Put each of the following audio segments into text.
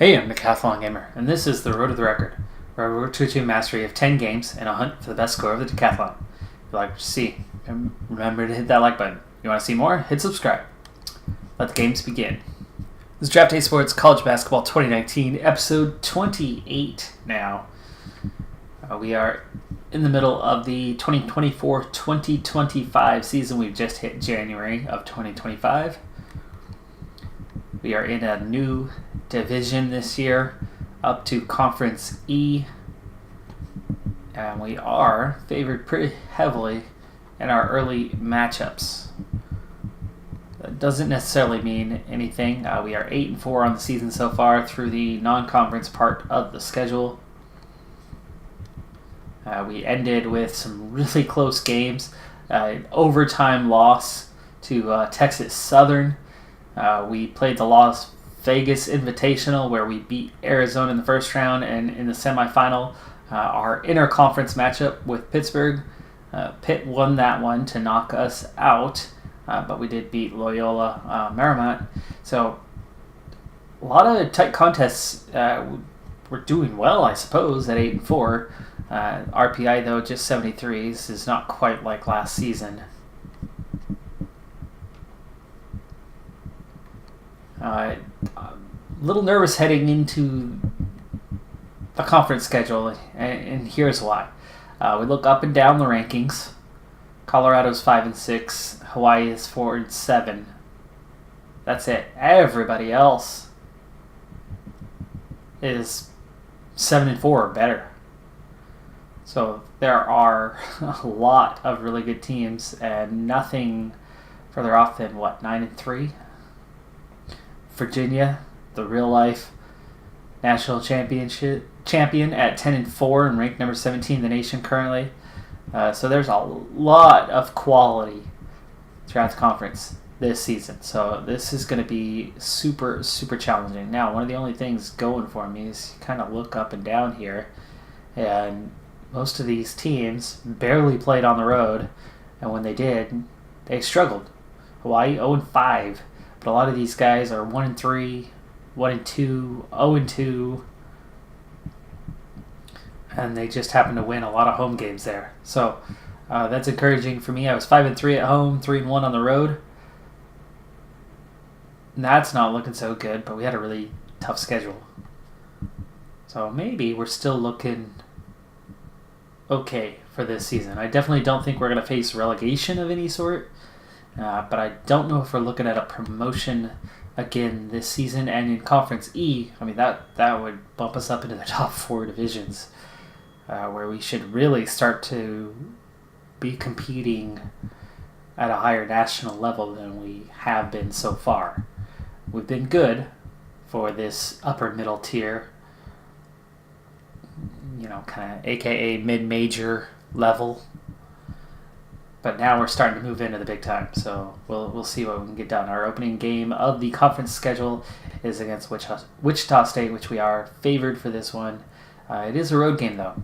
Hey, I'm Decathlon Gamer, and this is the Road to the Record, where we work to achieve mastery of 10 games in a hunt for the best score of the Decathlon. If you like what you see, remember to hit that like button. If you want to see more, hit subscribe. Let the games begin. This is Draft Day Sports College Basketball 2019, episode 28 now. We are in the middle of the 2024-2025 season. We've just hit January of 2025. We are in a new division this year, up to Conference E, and we are favored pretty heavily in our early matchups. That doesn't necessarily mean anything. We are 8-4 on the season so far through the non-conference part of the schedule. We ended with some really close games. An overtime loss to Texas Southern. We played the Las Vegas Invitational, where we beat Arizona in the first round, and in the semifinal, our interconference matchup with Pittsburgh. Pitt won that one to knock us out, but we did beat Loyola Marymount. So a lot of tight contests. We're doing well, I suppose, at 8-4. RPI, though, just 73. This is not quite like last season. A little nervous heading into the conference schedule, and here's why. We look up and down the rankings. Colorado's 5-6. Hawaii is 4-7. That's it. Everybody else is 7-4 or better. So there are a lot of really good teams, and nothing further off than 9-3. Virginia, the real life national champion at 10-4 and ranked number 17 in the nation currently. So there's a lot of quality throughout the conference this season. So this is going to be super, super challenging. Now, one of the only things going for me is you kind of look up and down here, and most of these teams barely played on the road, and when they did, they struggled. Hawaii 0-5. But a lot of these guys are 1-3, 1-2, 0-2, and they just happen to win a lot of home games there. So that's encouraging for me. I was 5-3 at home, 3-1 on the road. And that's not looking so good, but we had a really tough schedule. So maybe we're still looking okay for this season. I definitely don't think we're going to face relegation of any sort. But I don't know if we're looking at a promotion again this season. And in Conference E, I mean, that would bump us up into the top 4 divisions, where we should really start to be competing at a higher national level than we have been so far. We've been good for this upper middle tier, kind of AKA mid-major level. But now we're starting to move into the big time, so we'll see what we can get done. Our opening game of the conference schedule is against Wichita State, which we are favored for this one. It is a road game, though.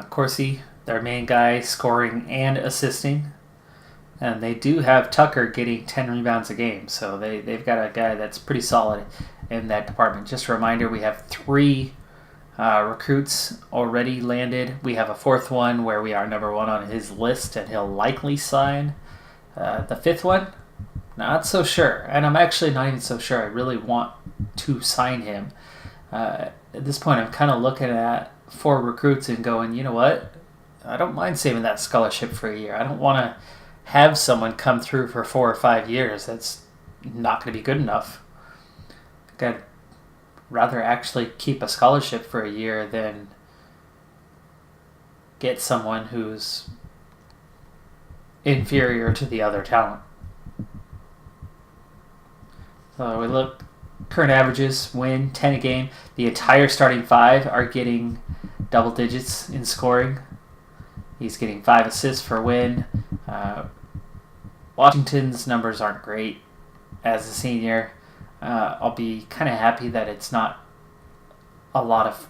Corsi, their main guy, scoring and assisting. And they do have Tucker getting 10 rebounds a game, so they've got a guy that's pretty solid in that department. Just a reminder, we have 3 recruits already landed. We have a 4th one where we are number 1 on his list, and he'll likely sign. The 5th one, not so sure. And I'm actually not even so sure I really want to sign him. At this point, I'm kind of looking at 4 recruits and going, you know what? I don't mind saving that scholarship for a year. I don't want to have someone come through for 4 or 5 years. That's not going to be good enough. I'd rather actually keep a scholarship for a year than get someone who's inferior to the other talent. So we look, current averages, win 10 a game. The entire starting 5 are getting double digits in scoring. He's getting 5 assists for win. Washington's numbers aren't great as a senior. I'll be kind of happy that it's not a lot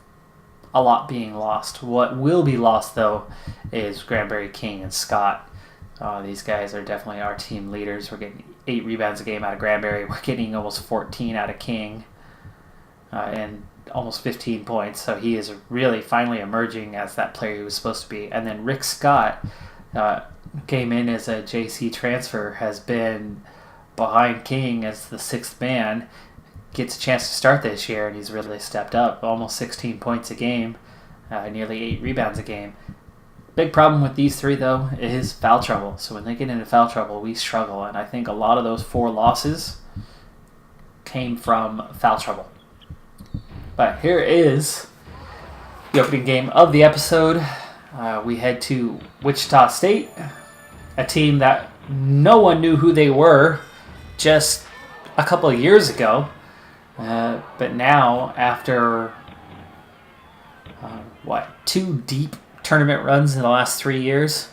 being lost. What will be lost, though, is Granbury, King, and Scott. These guys are definitely our team leaders. We're getting 8 rebounds a game out of Granberry. We're getting almost 14 out of King. And almost 15 points. So he is really finally emerging as that player he was supposed to be. And then Rick Scott came in as a JC transfer, has been behind King as the 6th man, gets a chance to start this year, and he's really stepped up. Almost 16 points a game, nearly 8 rebounds a game. Big problem with these 3, though, is foul trouble. So when they get into foul trouble, we struggle. And I think a lot of those 4 losses came from foul trouble. But here is the opening game of the episode. We head to Wichita State, a team that no one knew who they were just a couple of years ago. But now, after 2 deep tournament runs in the last 3 years,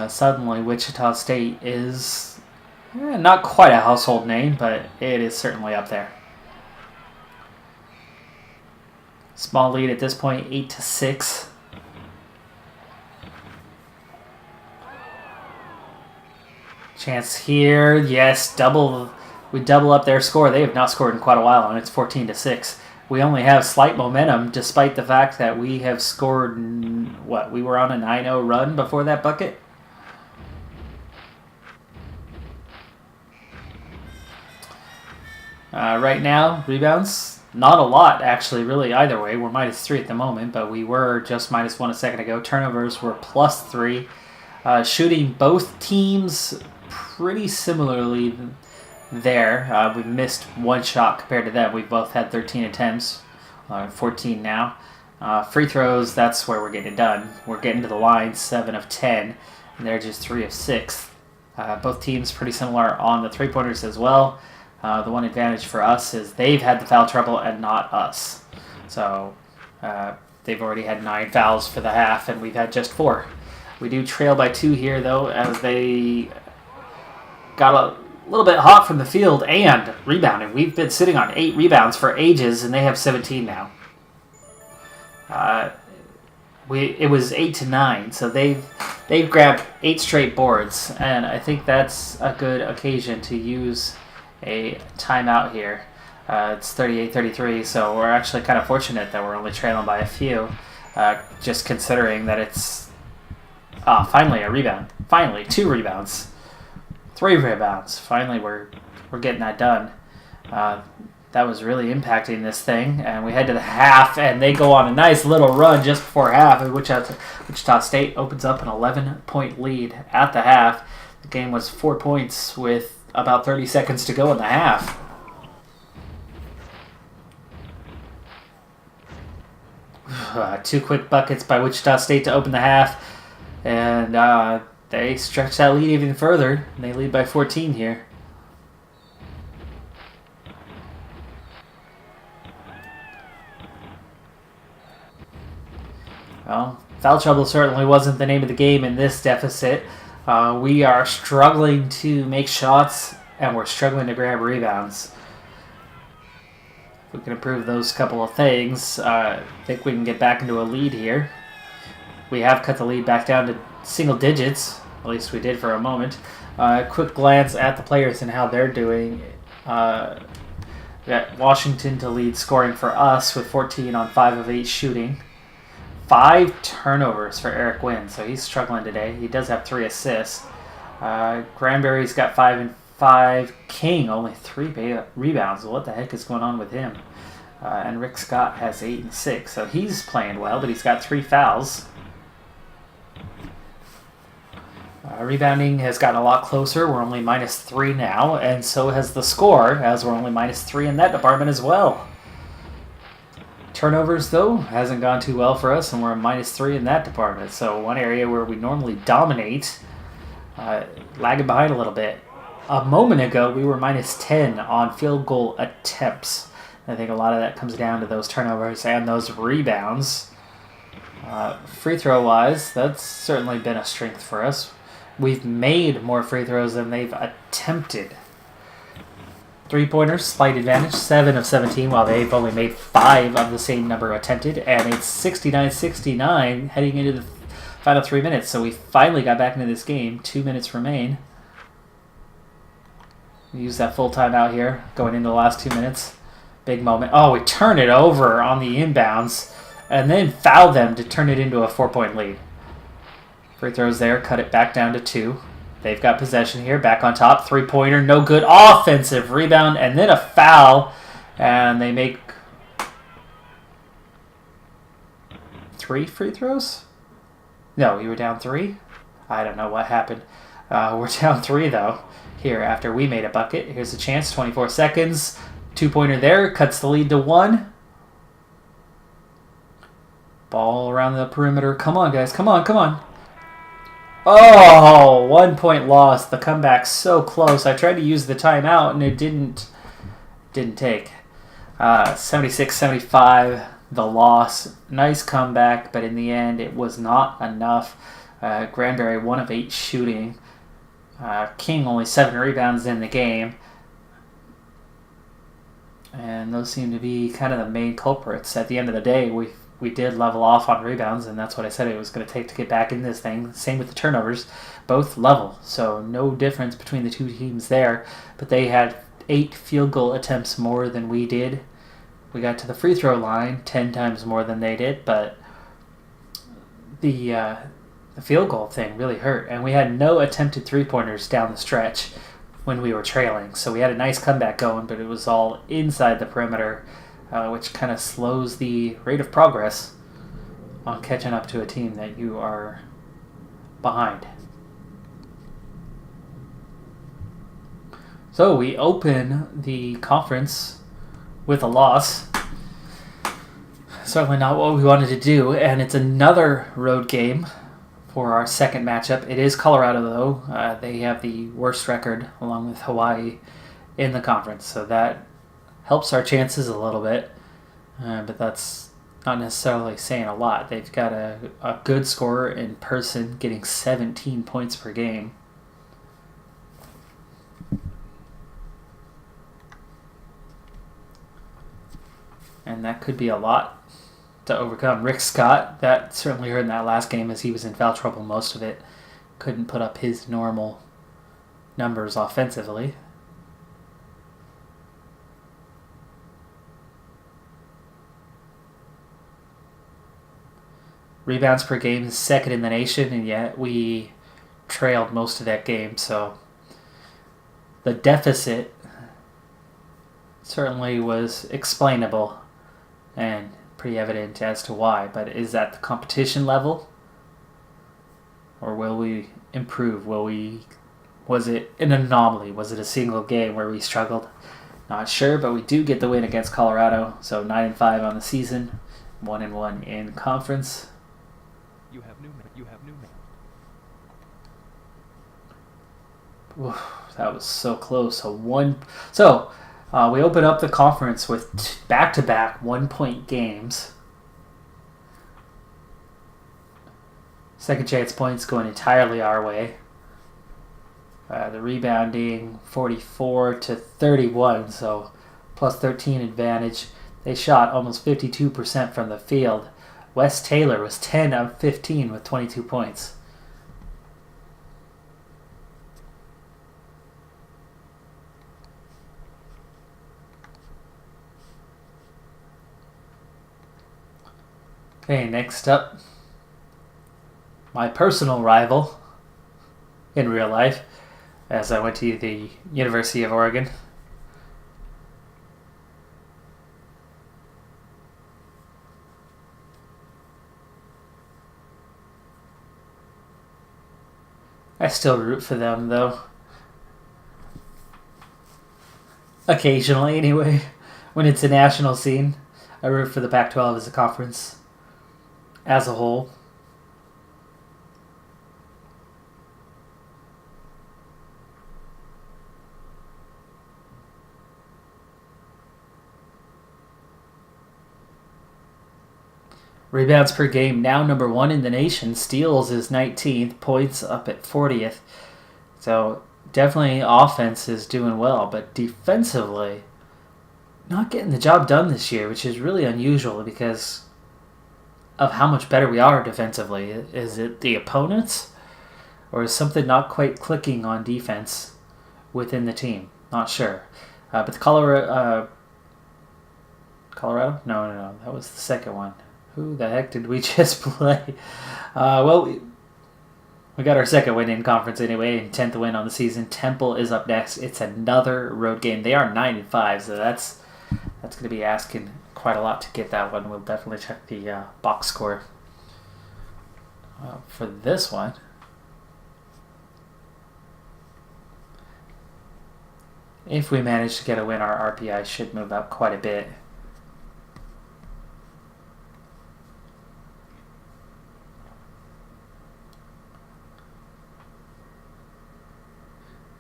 suddenly Wichita State is not quite a household name, but it is certainly up there. Small lead at this point, 8-6. Chance here, yes, we double up their score. They have not scored in quite a while, and it's 14-6. We only have slight momentum, despite the fact that we have scored, we were on a 9-0 run before that bucket? Right now, rebounds, not a lot, actually, really, either way. We're -3 at the moment, but we were just -1 a second ago. Turnovers were +3. Shooting both teams pretty similarly there. We've missed 1 shot compared to them. We've both had 13 attempts, 14 now. Free throws, that's where we're getting it done. We're getting to the line 7 of 10, and they're just 3 of 6. Both teams pretty similar on the three-pointers as well. The one advantage for us is they've had the foul trouble and not us. So they've already had 9 fouls for the half, and we've had just 4. We do trail by 2 here, though, as they got a little bit hot from the field and rebounding. We've been sitting on 8 rebounds for ages, and they have 17 now. It was 8-9, so they've grabbed 8 straight boards, and I think that's a good occasion to use a timeout here. It's 38-33, so we're actually kind of fortunate that we're only trailing by a few, just considering that it's finally a rebound. Finally, 2 rebounds. 3 rebounds. Finally, we're getting that done. That was really impacting this thing, and we head to the half, and they go on a nice little run just before half, which Wichita State opens up an 11-point lead at the half. The game was 4 points with about 30 seconds to go in the half. Two quick buckets by Wichita State to open the half, and they stretch that lead even further. They lead by 14 here. Well, foul trouble certainly wasn't the name of the game in this deficit. We are struggling to make shots, and we're struggling to grab rebounds. If we can improve those couple of things, I think we can get back into a lead here. We have cut the lead back down to single digits. At least we did for a moment. Quick glance at the players and how they're doing. We got Washington to lead scoring for us with 14 on 5 of 8 shooting. 5 turnovers for Eric Wynn, so he's struggling today. He does have 3 assists. Granberry's got 5 and 5. King only 3 rebounds. Well, what the heck is going on with him? And Rick Scott has 8 and 6, so he's playing well, but he's got 3 fouls. Rebounding has gotten a lot closer. We're only -3 now, and so has the score, as we're only -3 in that department as well. Turnovers, though, hasn't gone too well for us, and we're -3 in that department. So one area where we normally dominate, lagging behind a little bit. A moment ago, we were -10 on field goal attempts. I think a lot of that comes down to those turnovers and those rebounds. Free throw-wise, that's certainly been a strength for us. We've made more free throws than they've attempted. 3-pointers, slight advantage, 7 of 17, while they've only made 5 of the same number attempted, and it's 69-69 heading into the Final 3 minutes, so we finally got back into this game. 2 minutes remain. We use that full timeout here, going into the last 2 minutes. Big moment. Oh, we turn it over on the inbounds, and then foul them to turn it into a 4-point lead. Free throws there, cut it back down to 2. They've got possession here, back on top. 3-pointer, no good. Offensive rebound, and then a foul, and they make 3 free throws? No, we were down 3? I don't know what happened. We're down 3, though, here after we made a bucket. Here's a chance, 24 seconds. 2-pointer there, cuts the lead to 1. Ball around the perimeter. Come on, guys. Come on, come on. Oh, 1 point loss. The comeback so close. I tried to use the timeout, and it didn't take. 76-75, the loss. Nice comeback, but in the end, it was not enough. Granberry, 1 of 8 shooting. King, only 7 rebounds in the game. And those seem to be kind of the main culprits. At the end of the day, we did level off on rebounds, and that's what I said it was going to take to get back in this thing. Same with the turnovers. Both level, so no difference between the two teams there. But they had 8 field goal attempts more than we did. We got to the free throw line 10 times more than they did, but the field goal thing really hurt. And we had no attempted three-pointers down the stretch when we were trailing. So we had a nice comeback going, but it was all inside the perimeter, which kind of slows the rate of progress on catching up to a team that you are behind. So we open the conference with a loss. Certainly not what we wanted to do, and it's another road game for our second matchup. It is Colorado, though. They have the worst record, along with Hawaii, in the conference, so that helps our chances a little bit, but that's not necessarily saying a lot. They've got a good scorer in person, getting 17 points per game. And that could be a lot to overcome. Rick Scott, that certainly hurt in that last game as he was in foul trouble most of it. Couldn't put up his normal numbers offensively. Rebounds per game is second in the nation, and yet we trailed most of that game, so the deficit certainly was explainable and pretty evident as to why, but is that the competition level, or will we improve? Was it an anomaly? Was it a single game where we struggled? Not sure, but we do get the win against Colorado, so 9-5 on the season, 1-1 in conference. You have new. Oof, that was so close. We open up the conference with back-to-back 1-point games. Second chance points going entirely our way. The rebounding 44-31, so plus 13 advantage. They shot almost 52% from the field. Wes Taylor was 10 of 15 with 22 points. Okay, next up, my personal rival in real life, as I went to the University of Oregon. I still root for them, though. Occasionally, anyway. When it's a national scene, I root for the Pac-12 as a conference as a whole. Rebounds per game now number 1 in the nation. Steals is 19th. Points up at 40th. So definitely offense is doing well, but defensively not getting the job done this year, which is really unusual because of how much better we are defensively. Is it the opponents, or is something not quite clicking on defense within the team? Not sure. But the Colorado? No. That was the second one. Who the heck did we just play? We got our second win in conference anyway, and 10th win on the season. Temple is up next. It's another road game. They are 9-5, so that's going to be asking quite a lot to get that one. We'll definitely check the box score for this one. If we manage to get a win, our RPI should move up quite a bit.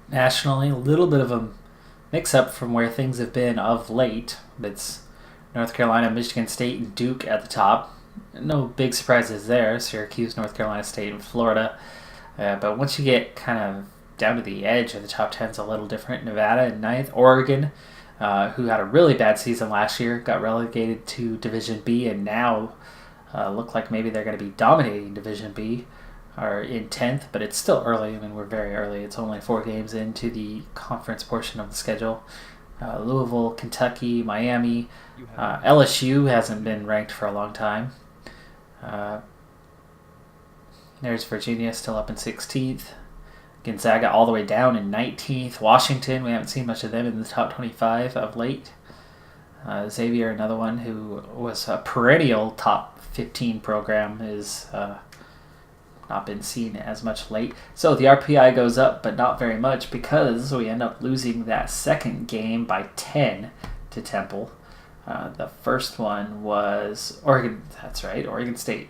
Nationally, a little bit of a mix-up from where things have been of late. It's North Carolina, Michigan State, and Duke at the top. No big surprises there. Syracuse, North Carolina State, and Florida. But once you get kind of down to the edge of the top 10, it's a little different. Nevada in 9th. Oregon, who had a really bad season last year, got relegated to Division B, and now look like maybe they're going to be dominating Division B. Are in 10th, but it's still early. I mean, we're very early. It's only 4 games into the conference portion of the schedule. Louisville, Kentucky, Miami, LSU hasn't been ranked for a long time. There's Virginia still up in 16th. Gonzaga all the way down in 19th. Washington, we haven't seen much of them in the top 25 of late. Xavier, another one who was a perennial top 15 program, is not been seen as much late. So the RPI goes up, but not very much, because we end up losing that second game by 10 to Temple. The first one was Oregon. That's right, Oregon State.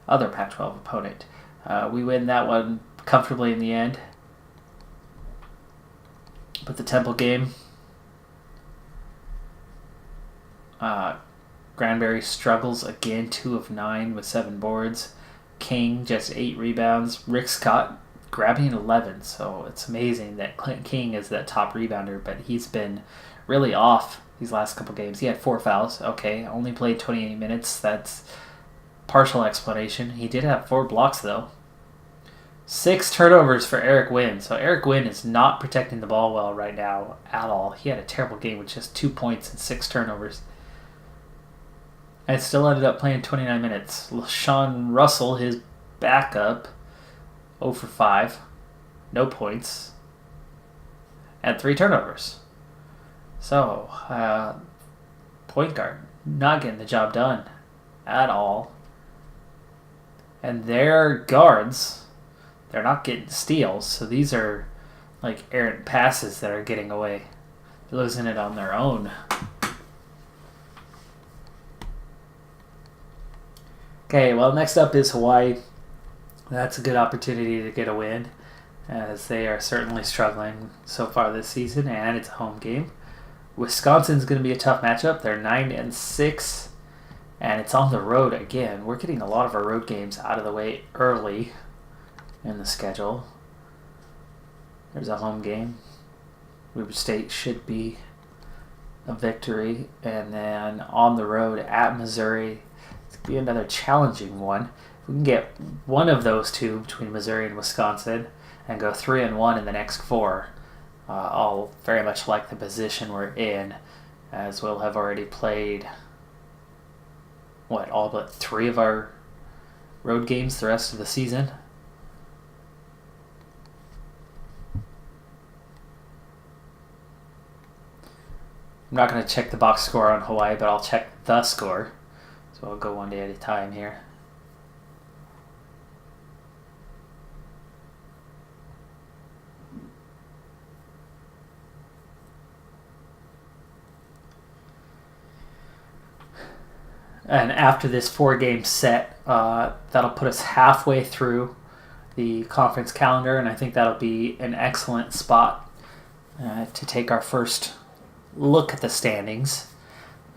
Other Pac-12 opponent. We win that one comfortably in the end. But the Temple game, Granberry struggles again, 2 of 9 with 7 boards. King, just 8 rebounds. Rick Scott grabbing 11. So it's amazing that Clint King is that top rebounder, but he's been really off these last couple games. He had 4 fouls. Okay, only played 28 minutes. That's partial explanation. He did have 4 blocks, though. 6 turnovers for Eric Wynn. So Eric Wynn is not protecting the ball well right now at all. He had a terrible game with just 2 points and 6 turnovers. And still ended up playing 29 minutes. LaShawn Russell, his backup, 0 for 5. No points. And 3 turnovers. So, point guard, not getting the job done at all. And their guards, they're not getting steals. So these are like errant passes that are getting away. They're losing it on their own. Okay, well, next up is Hawaii. That's a good opportunity to get a win, as they are certainly struggling so far this season, and it's a home game. Wisconsin's going to be a tough matchup. They're 9-6, and it's on the road again. We're getting a lot of our road games out of the way early in the schedule. There's a home game. Weber State should be a victory, and then on the road at Missouri, be another challenging one. If we can get one of those two between Missouri and Wisconsin and go 3-1 in the next 4, I'll very much like the position we're in, as we'll have already played all but 3 of our road games the rest of the season. I'm not going to check the box score on Hawaii, but I'll check the score. So I'll go one day at a time here. And after this 4-game set, that'll put us halfway through the conference calendar, and I think that'll be an excellent spot to take our first look at the standings.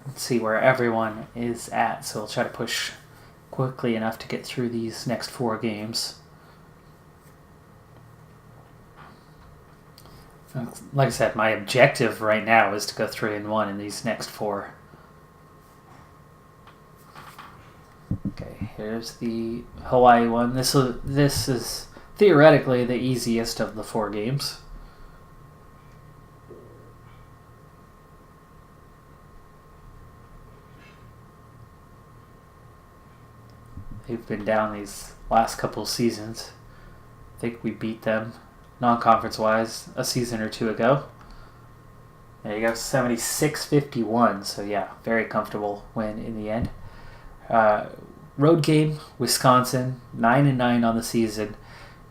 Let's see where everyone is at. So we'll try to push quickly enough to get through these next 4 games. Like I said, my objective right now is to go 3-1 in these next 4. here's the Hawaii one. This is theoretically the easiest of the 4 games. They've been down these last couple of seasons. I think we beat them non-conference wise a season or 2 ago. There you go, 76-51. So yeah, very comfortable win in the end. Road game, Wisconsin, 9-9 on the season.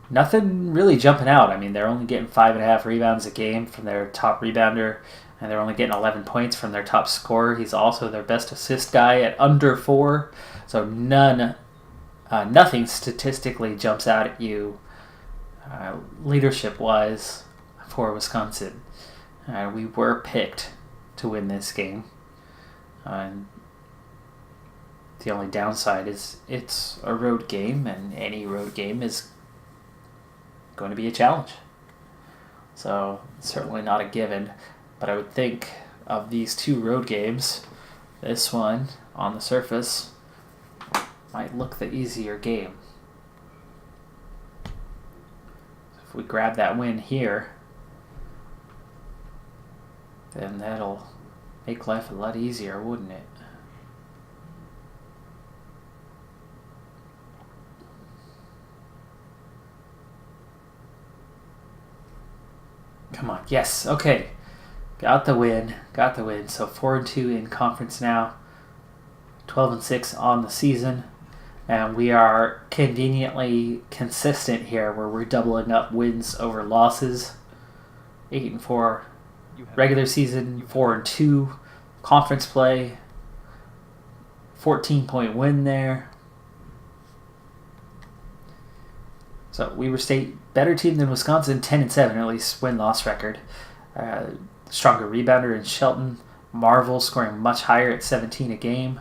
Nothing really jumping out. I mean, they're only getting 5.5 rebounds a game from their top rebounder, and they're only getting 11 points from their top scorer. He's also their best assist guy at under 4. So nothing statistically jumps out at you leadership-wise for Wisconsin. We were picked to win this game. The only downside is it's a road game, and any road game is going to be a challenge. So certainly not a given, but I would think of these 2 road games, this one on the surface might look the easier game. If we grab that win here, then that'll make life a lot easier, wouldn't it? Come on, yes, okay. Got the win. So 4-2 in conference now. 12-6 on the season. And we are conveniently consistent here where we're doubling up wins over losses. 8-4 regular season, 4-2 conference play. 14-point win there. So Weber State, better team than Wisconsin, 10-7, at least win-loss record. Stronger rebounder in Shelton. Marvel scoring much higher at 17 a game.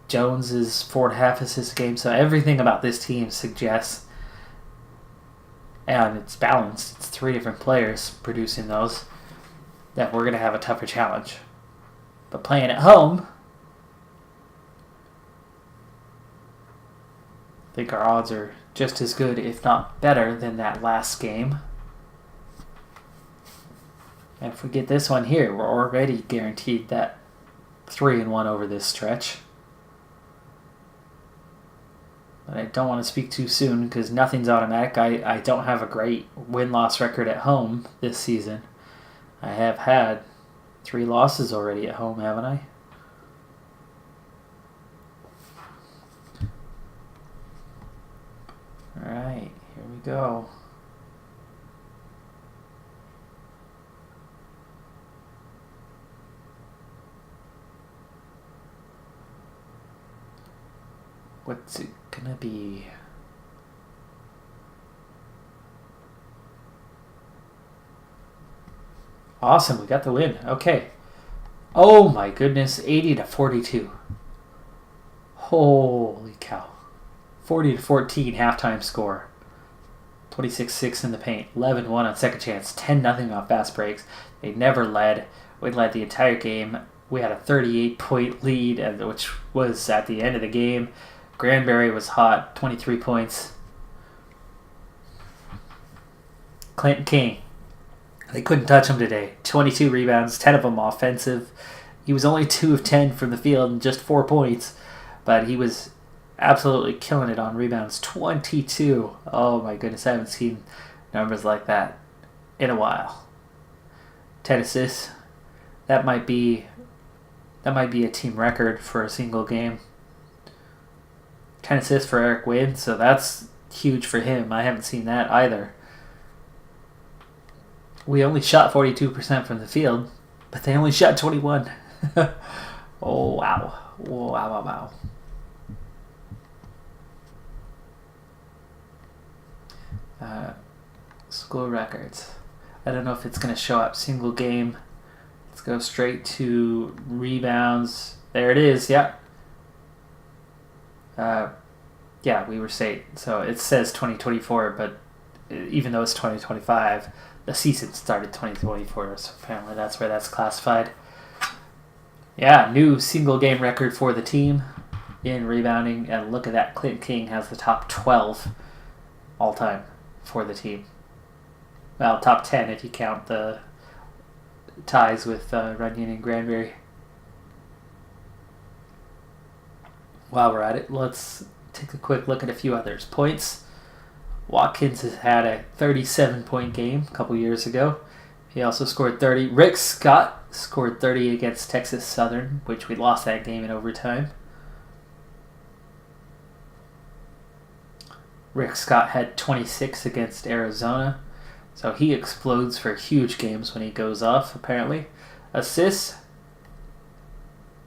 Jones is 4.5 assists a game. So everything about this team suggests, and it's balanced, it's 3 different players producing those, that we're going to have a tougher challenge. But playing at home, I think our odds are just as good, if not better, than that last game. And if we get this one here, we're already guaranteed that 3-1 over this stretch. But I don't want to speak too soon because nothing's automatic. I don't have a great win-loss record at home this season. I have had 3 losses already at home, haven't I? Alright, here we go. What's it gonna be? Awesome, we got the win. Okay. Oh my goodness, 80-42. Holy cow. 40-14 halftime score. 26-6 in the paint. 11-1 on second chance. 10-0 on fast breaks. They never led. We led the entire game. We had a 38-point lead, which was at the end of the game. Granberry was hot. 23 points. Clinton King. They couldn't touch him today. 22 rebounds, 10 of them offensive. He was only 2 of 10 from the field and just 4 points. But he was absolutely killing it on rebounds. 22. Oh my goodness, I haven't seen numbers like that in a while. 10 assists. That might be a team record for a single game. 10 assists for Eric Wade, so that's huge for him. I haven't seen that either. We only shot 42% from the field, but they only shot 21. Oh, wow. Wow. School records. I don't know if it's going to show up single game. Let's go straight to rebounds. There it is, yeah. Weber State. So it says 2024, but even though it's 2025, the season started 2024, so apparently that's where that's classified. Yeah, new single game record for the team. in rebounding, and look at that. Clint King has the top 12 all time for the team. Well, top 10 if you count the ties with Runyon and Granberry. While we're at it, let's take a quick look at a few others. Points. Watkins has had a 37-point game a couple years ago. He also scored 30. Rick Scott scored 30 against Texas Southern, which we lost that game in overtime. Rick Scott had 26 against Arizona. So he explodes for huge games when he goes off, apparently. Assists.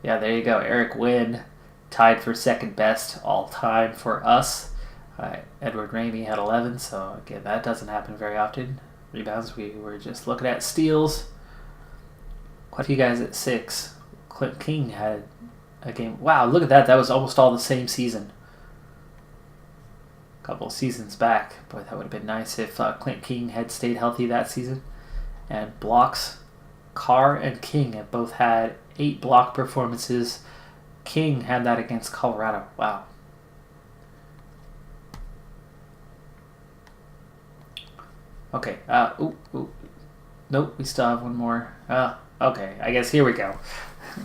Yeah, there you go. Eric Wynn tied for second best all time for us. Edward Ramey had 11, so again, that doesn't happen very often. Rebounds, we were just looking at. Steals. Quite a few guys at 6. Clint King had a game. Wow, look at that. That was almost all the same season. Couple seasons back. Boy, that would have been nice if Clint King had stayed healthy that season. And blocks, Carr and King have both had 8 block performances. King had that against Colorado. Wow. Okay. Nope, we still have one more. Okay, I guess here we go.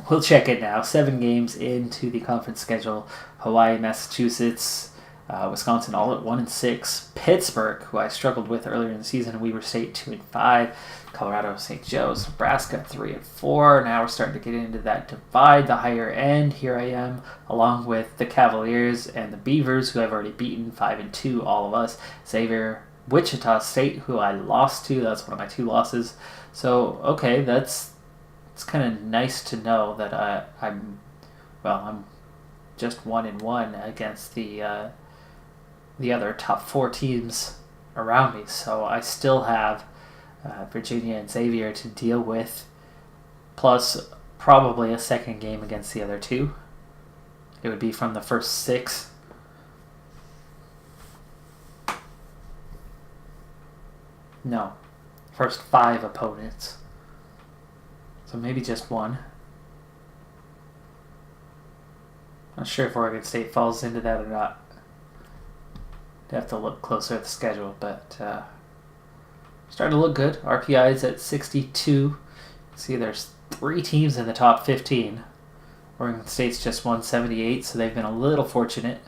We'll check it now. 7 games into the conference schedule. Hawaii, Massachusetts, Wisconsin all at 1-6. Pittsburgh, who I struggled with earlier in the season, Weber State 2-5. Colorado, St. Joe's, Nebraska 3-4. Now we're starting to get into that divide, the higher end. Here I am, along with the Cavaliers and the Beavers, who I've already beaten 5-2, all of us. Xavier, Wichita State, who I lost to. That's one of my 2 losses. So okay, it's kind of nice to know that I'm just 1-1 against the other top 4 teams around me. So I still have Virginia and Xavier to deal with, plus probably a second game against the other 2. It would be from the first 6. No, first 5 opponents. So maybe just 1. Not sure if Oregon State falls into that or not. I'd have to look closer at the schedule, but starting to look good. RPI is at 62. See, there's 3 teams in the top 15. Oregon State's just 178, so they've been a little fortunate.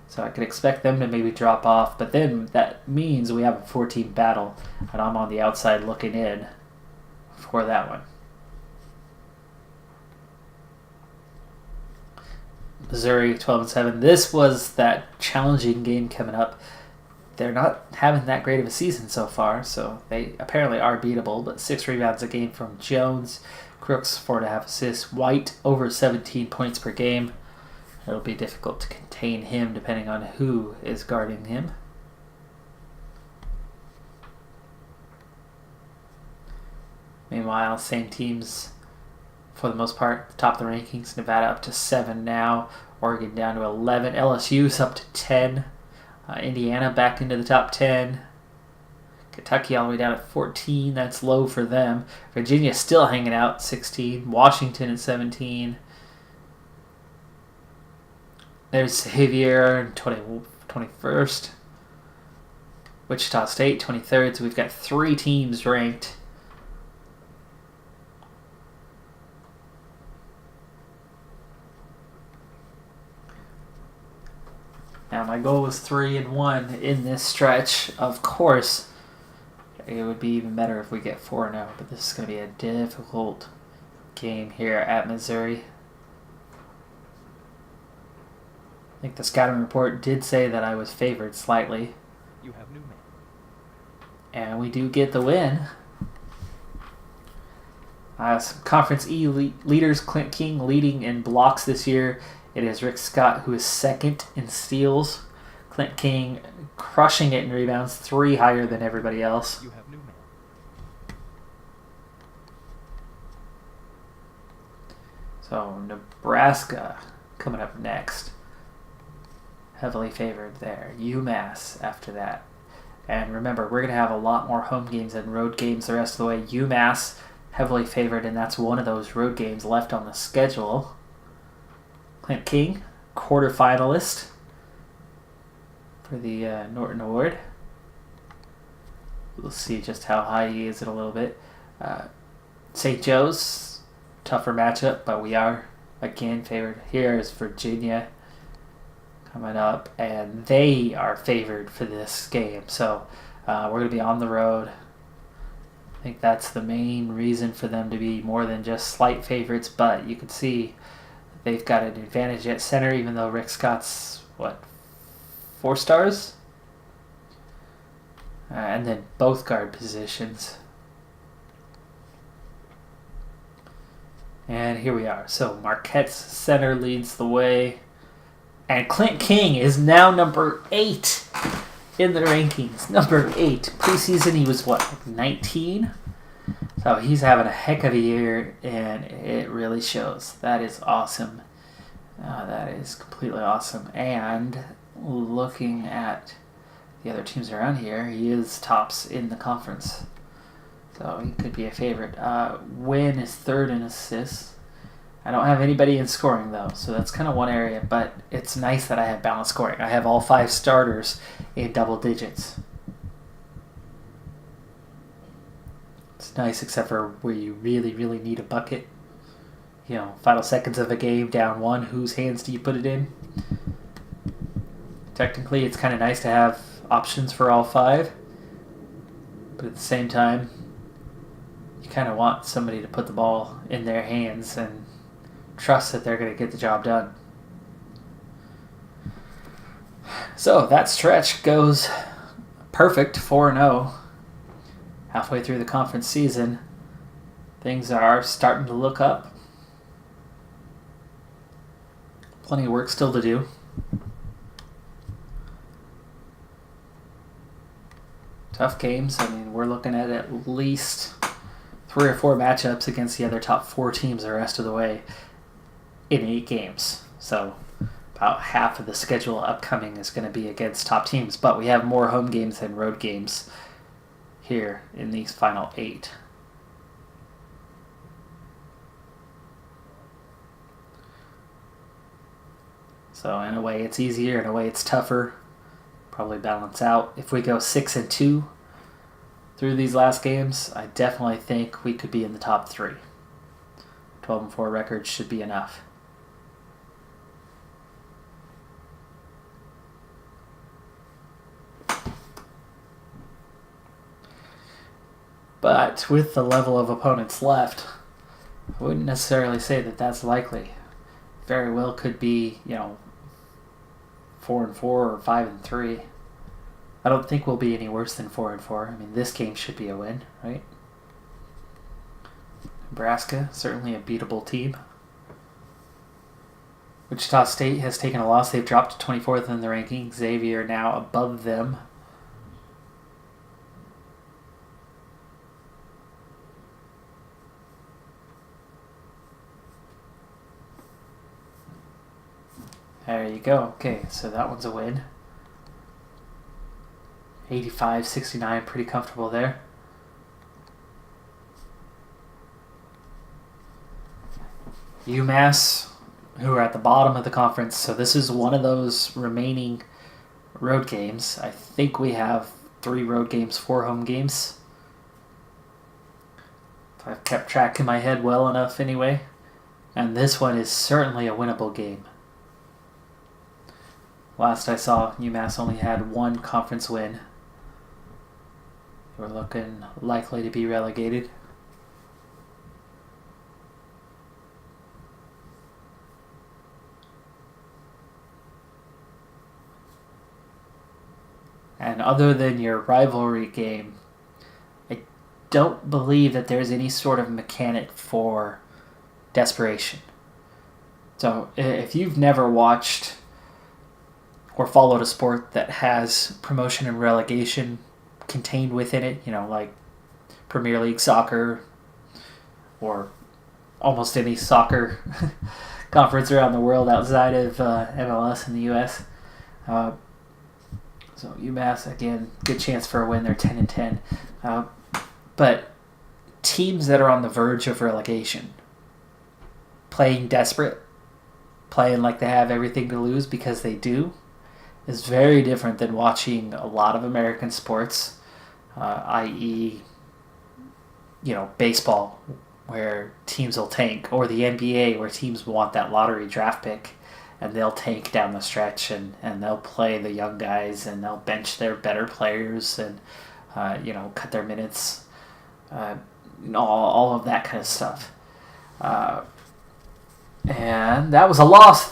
So I could expect them to maybe drop off, but then that means we have a 4-team battle, and I'm on the outside looking in for that one. Missouri 12-7. This was that challenging game coming up. They're not having that great of a season so far, so they apparently are beatable, but 6 rebounds a game from Jones. Crooks 4.5 assists. White over 17 points per game. It'll be difficult to contain him depending on who is guarding him. Meanwhile, same teams for the most part, top of the rankings. Nevada up to 7 now. Oregon down to 11. LSU's up to 10. Indiana back into the top 10. Kentucky all the way down at 14. That's low for them. Virginia still hanging out, 16. Washington at 17. There's Xavier, 21st. Wichita State, 23rd. So we've got 3 teams ranked. Now my goal was 3-1 in this stretch. Of course, it would be even better if we get 4-0, but this is going to be a difficult game here at Missouri. I think the scouting report did say that I was favored slightly. You have new man. And we do get the win. Some Conference E leaders, Clint King leading in blocks this year. It is Rick Scott who is second in steals. Clint King crushing it in rebounds, 3 higher than everybody else. You have new man. So Nebraska coming up next. Heavily favored there. UMass after that. And remember, we're going to have a lot more home games and road games the rest of the way. UMass heavily favored, and that's one of those road games left on the schedule. Clint King quarterfinalist for the Norton Award. We'll see just how high he is in a little bit. St. Joe's, tougher matchup, but we are again favored. Here is Virginia coming up, and they are favored for this game. So we're going to be on the road. I think that's the main reason for them to be more than just slight favorites, but you can see they've got an advantage at center, even though Rick Scott's, 4 stars? And then both guard positions. And here we are. So Marquette's center leads the way. And Clint King is now number 8 in the rankings. Number 8. Preseason he was 19? So he's having a heck of a year, and it really shows. That is awesome. That is completely awesome. And looking at the other teams around here, he is tops in the conference. So he could be a favorite. Wynn is 3rd in assists. I don't have anybody in scoring, though, so that's kind of one area. But it's nice that I have balanced scoring. I have all 5 starters in double digits. It's nice, except for where you really, really need a bucket. Final seconds of a game, down 1. Whose hands do you put it in? Technically, it's kind of nice to have options for all 5. But at the same time, you kind of want somebody to put the ball in their hands and trust that they're going to get the job done. So that stretch goes perfect, 4-0. Halfway through the conference season, things are starting to look up. Plenty of work still to do. Tough games. I mean, we're looking at least 3 or 4 matchups against the other top 4 teams the rest of the way in 8 games. So about half of the schedule upcoming is going to be against top teams. But we have more home games than road games here in these final 8. So in a way it's easier, in a way it's tougher. Probably balance out. If we go 6-2 through these last games, I definitely think we could be in the top 3. 12-4 record should be enough. But with the level of opponents left, I wouldn't necessarily say that that's likely. Very well could be, 4-4 or 5-3. I don't think we'll be any worse than 4-4. I mean, this game should be a win, right? Nebraska, certainly a beatable team. Wichita State has taken a loss. They've dropped to 24th in the rankings. Xavier now above them. There you go. Okay, so that one's a win. 85-69, pretty comfortable there. UMass, who are at the bottom of the conference, so this is one of those remaining road games. I think we have 3 road games, 4 home games. I've kept track in my head well enough anyway. And this one is certainly a winnable game. Last I saw, UMass only had 1 conference win. We're looking likely to be relegated. And other than your rivalry game, I don't believe that there's any sort of mechanic for desperation. So if you've never watched or followed a sport that has promotion and relegation contained within it, like Premier League soccer or almost any soccer conference around the world outside of MLS in the U.S. So UMass, again, good chance for a win. They're 10-10. But teams that are on the verge of relegation, playing desperate, playing like they have everything to lose because they do is very different than watching a lot of American sports, i.e., baseball, where teams will tank, or the NBA, where teams want that lottery draft pick, and they'll tank down the stretch, and they'll play the young guys, and they'll bench their better players, and cut their minutes, all of that kind of stuff. And that was a loss.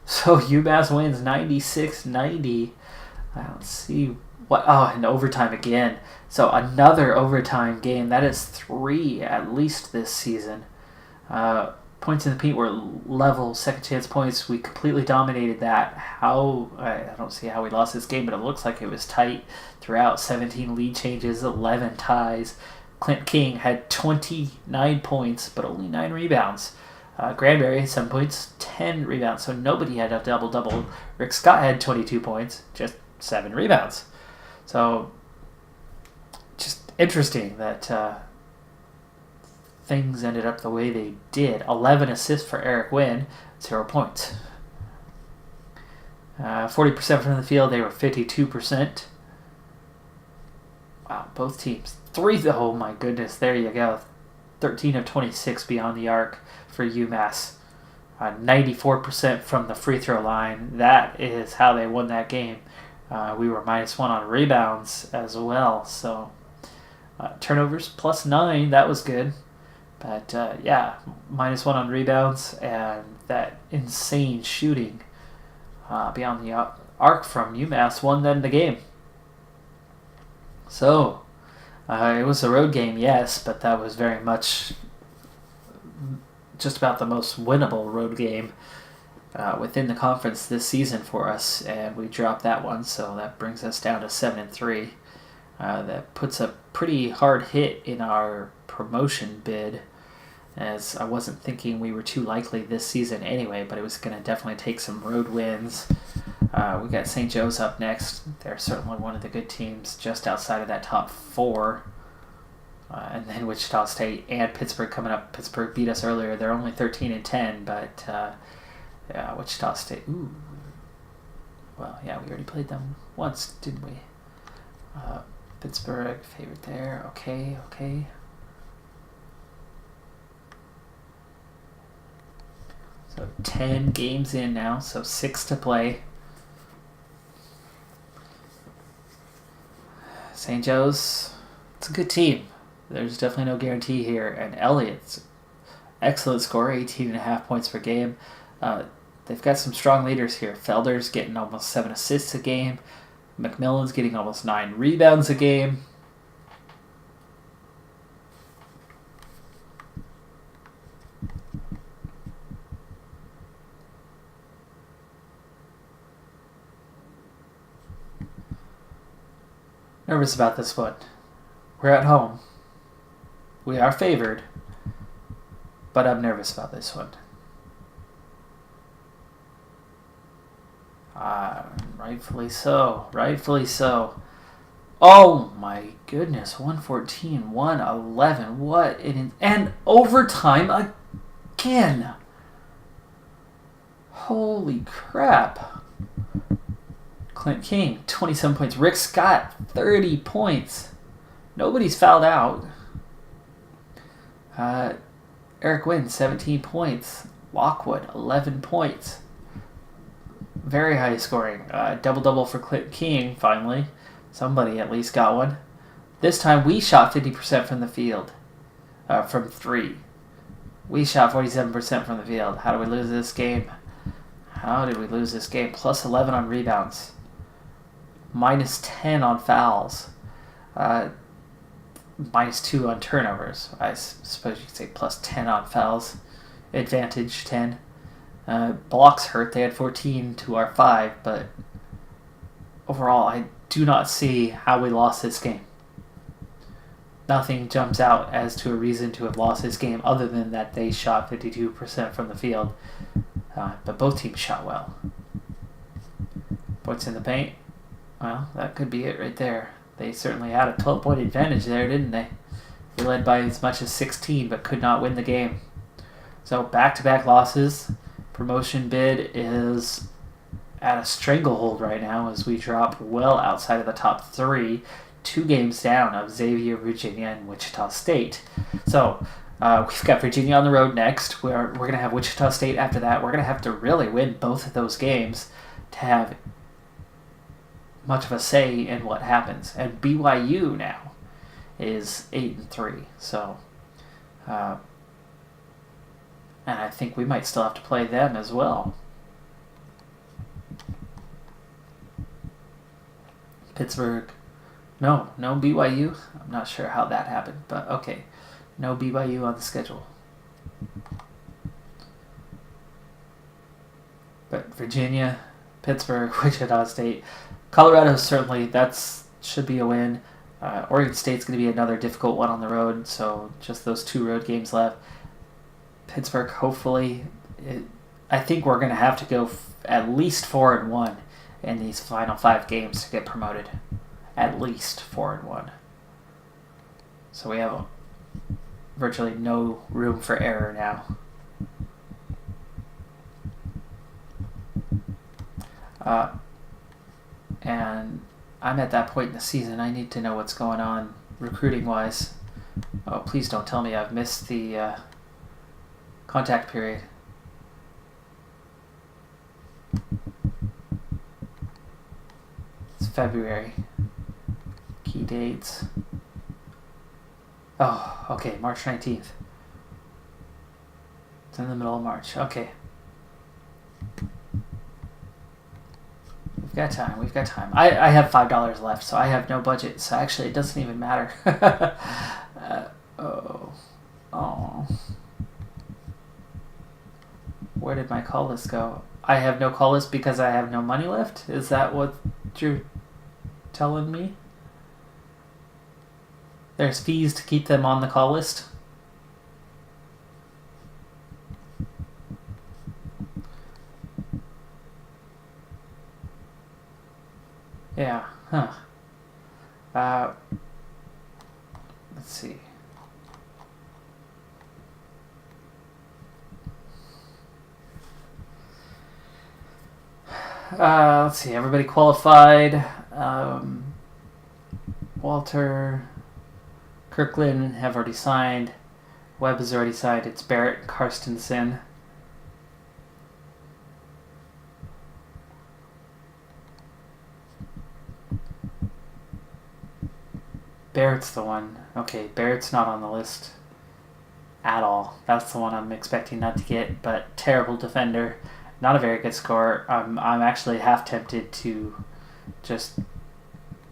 So UMass wins 96-90. Let's see what. Oh, and overtime again. So another overtime game. That is 3 at least this season. Points in the paint were level, second chance points. We completely dominated that. I don't see how we lost this game, but it looks like it was tight throughout. 17 lead changes, 11 ties. Clint King had 29 points, but only 9 rebounds. Granberry, 7 points, 10 rebounds, so nobody had a double-double. Rick Scott had 22 points, just 7 rebounds. So, just interesting that things ended up the way they did. 11 assists for Eric Wynn, 0 points. 40% from the field, they were 52%. Wow, both teams. 3, oh my goodness, there you go. 13 of 26 beyond the arc for UMass. 94% from the free throw line. That is how they won that game. We were -1 on rebounds as well. So turnovers +9. That was good. But -1 on rebounds, and that insane shooting beyond the arc from UMass won them the game. So it was a road game, yes, but that was very much just about the most winnable road game within the conference this season for us, and we dropped that one, so that brings us down to 7-3. That puts a pretty hard hit in our promotion bid, as I wasn't thinking we were too likely this season anyway, but it was going to definitely take some road wins. We got St. Joe's up next. They're certainly one of the good teams just outside of that top 4. And then Wichita State and Pittsburgh coming up. Pittsburgh beat us earlier. They're only 13-10, but Wichita State. Ooh. Well, yeah, we already played them once, didn't we? Pittsburgh favorite there. Okay. So 10 games in now, so 6 to play. St. Joe's, it's a good team. There's definitely no guarantee here. And Elliott's excellent score, 18.5 points per game. They've got some strong leaders here. Felder's getting almost 7 assists a game. McMillan's getting almost 9 rebounds a game. Nervous about this one. We're at home. We are favored, but I'm nervous about this one. Rightfully so. Oh my goodness, 114, 111. What and overtime again. Holy crap. Clint King, 27 points. Rick Scott, 30 points. Nobody's fouled out. Eric Wynn, 17 points. Lockwood, 11 points. Very high scoring. Double-double for Clint King, finally. Somebody at least got one. This time we shot 50% from the field. From 3. We shot 47% from the field. How did we lose this game? Plus 11 on rebounds. -10 on fouls. -2 on turnovers. I suppose you could say plus 10 on fouls. Advantage 10. Blocks hurt. They had 14 to our 5, but overall I do not see how we lost this game. Nothing jumps out as to a reason to have lost this game other than that they shot 52% from the field. But both teams shot well. Points in the paint. Well, that could be it right there. They certainly had a 12-point advantage there, didn't they? They led by as much as 16, but could not win the game. So back-to-back losses. Promotion bid is at a stranglehold right now as we drop well outside of the top 3, 2 games down of Xavier, Virginia, and Wichita State. So we've got Virginia on the road next. We're going to have Wichita State after that. We're going to have to really win both of those games to have much of a say in what happens. And BYU now is 8-3. So, and I think we might still have to play them as well. Pittsburgh. No BYU. I'm not sure how that happened, but okay. No BYU on the schedule. But Virginia, Pittsburgh, Wichita State, Colorado certainly, should be a win. Oregon State's going to be another difficult one on the road, so just those 2 road games left. Pittsburgh, hopefully, I think we're going to have to go at least 4-1 in these final 5 games to get promoted. At least 4-1. So we have virtually no room for error now. And I'm at that point in the season. I need to know what's going on recruiting-wise. Oh, please don't tell me I've missed the contact period. It's February. Key dates. Oh, okay, March 19th. It's in the middle of March. Okay. We've got time. I have $5 left, so I have no budget, so actually it doesn't even matter. Oh. Where did my call list go? I have no call list because I have no money left? Is that what you're telling me? There's fees to keep them on the call list? Yeah, huh. Let's see. Let's see, everybody qualified. Walter, Kirkland have already signed. Webb has already signed. It's Barrett and Karstensen. Barrett's the one. Okay, Barrett's not on the list at all. That's the one I'm expecting not to get, but terrible defender. Not a very good scorer. I'm actually half tempted to just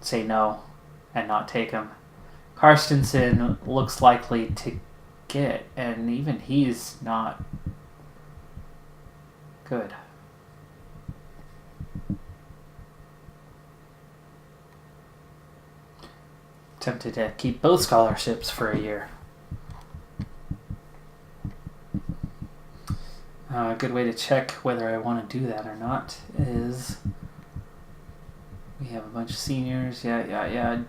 say no and not take him. Karstensen looks likely to get, and even he's not good. Tempted to keep both scholarships for a year. A good way to check whether I want to do that or not is we have a bunch of seniors. Yeah.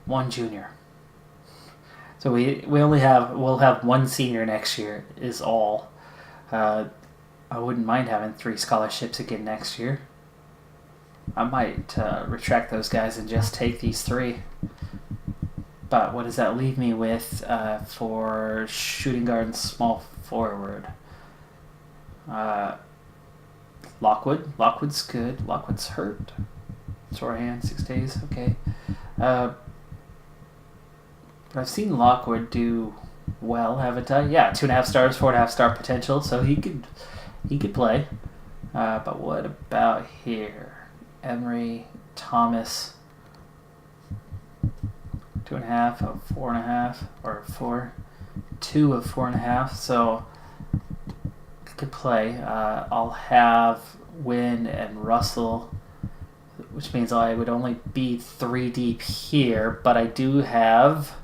One junior. So we'll have one senior next year is all. I wouldn't mind having 3 scholarships again next year. I might retract those guys and just take these 3. But what does that leave me with for shooting guard and small forward? Lockwood's good. Lockwood's hurt. Sore hand, 6 days. Okay. But I've seen Lockwood do well, haven't I? Yeah, 2.5 stars, 4.5 star potential. So he could play. But what about here? Emery, Thomas. 2.5 of 4.5 or 4. 2 of 4.5. So could play. I'll have Wynn and Russell, which means I would only be 3 deep here, but I do have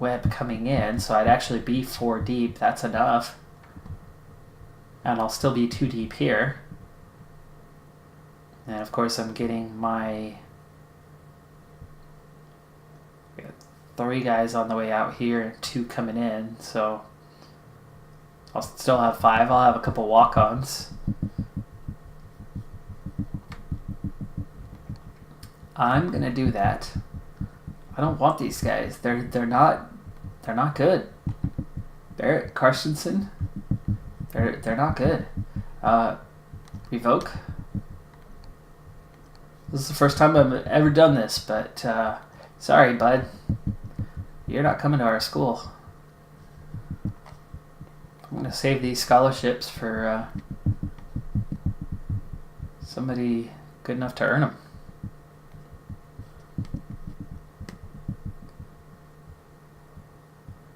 Webb coming in, so I'd actually be 4 deep. That's enough. And I'll still be 2 deep here. And of course I'm getting my 3 guys on the way out here and 2 coming in, so I'll still have 5. I'll have a couple walk-ons. I'm gonna do that. I don't want these guys. They're not good. Barrett, Carstensen, they're not good. Revoke. This is the first time I've ever done this, but sorry, bud. You're not coming to our school. I'm gonna save these scholarships for somebody good enough to earn them.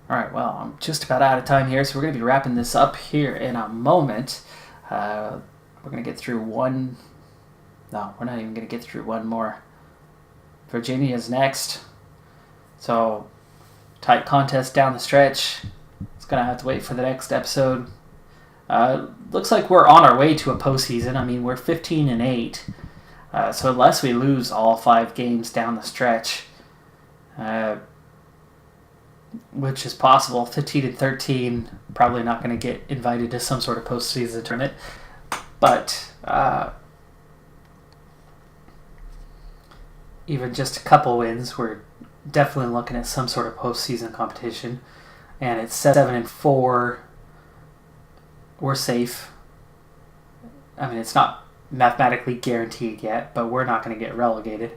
Alright, well, I'm just about out of time here, so we're going to be wrapping this up here in a moment. We're going to get through one... No, we're not even going to get through one more. Virginia's next. So, tight contest down the stretch. It's going to have to wait for the next episode. Looks like we're on our way to a postseason. I mean, we're 15-8. So unless we lose all 5 games down the stretch... which is possible. 15-13, probably not going to get invited to some sort of postseason tournament. But even just a couple wins, we're definitely looking at some sort of postseason competition. And it's 7-4. We're safe. I mean, it's not mathematically guaranteed yet, but we're not going to get relegated.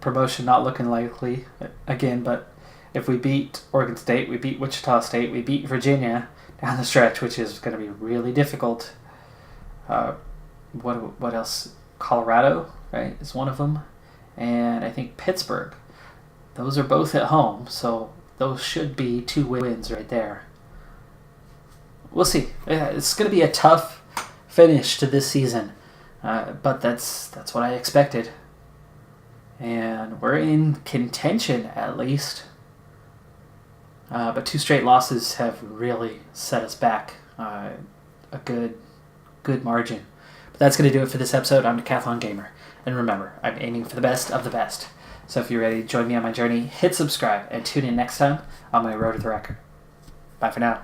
Promotion not looking likely again, but if we beat Oregon State, we beat Wichita State, we beat Virginia down the stretch, which is going to be really difficult. What else? Colorado, right, is one of them. And I think Pittsburgh. Those are both at home, so those should be 2 wins right there. We'll see. It's going to be a tough finish to this season, but that's what I expected. And we're in contention, at least. But 2 straight losses have really set us back a good margin. But that's going to do it for this episode. I'm Decathlon Gamer. And remember, I'm aiming for the best of the best. So if you're ready to join me on my journey, hit subscribe and tune in next time on my road to the record. Bye for now.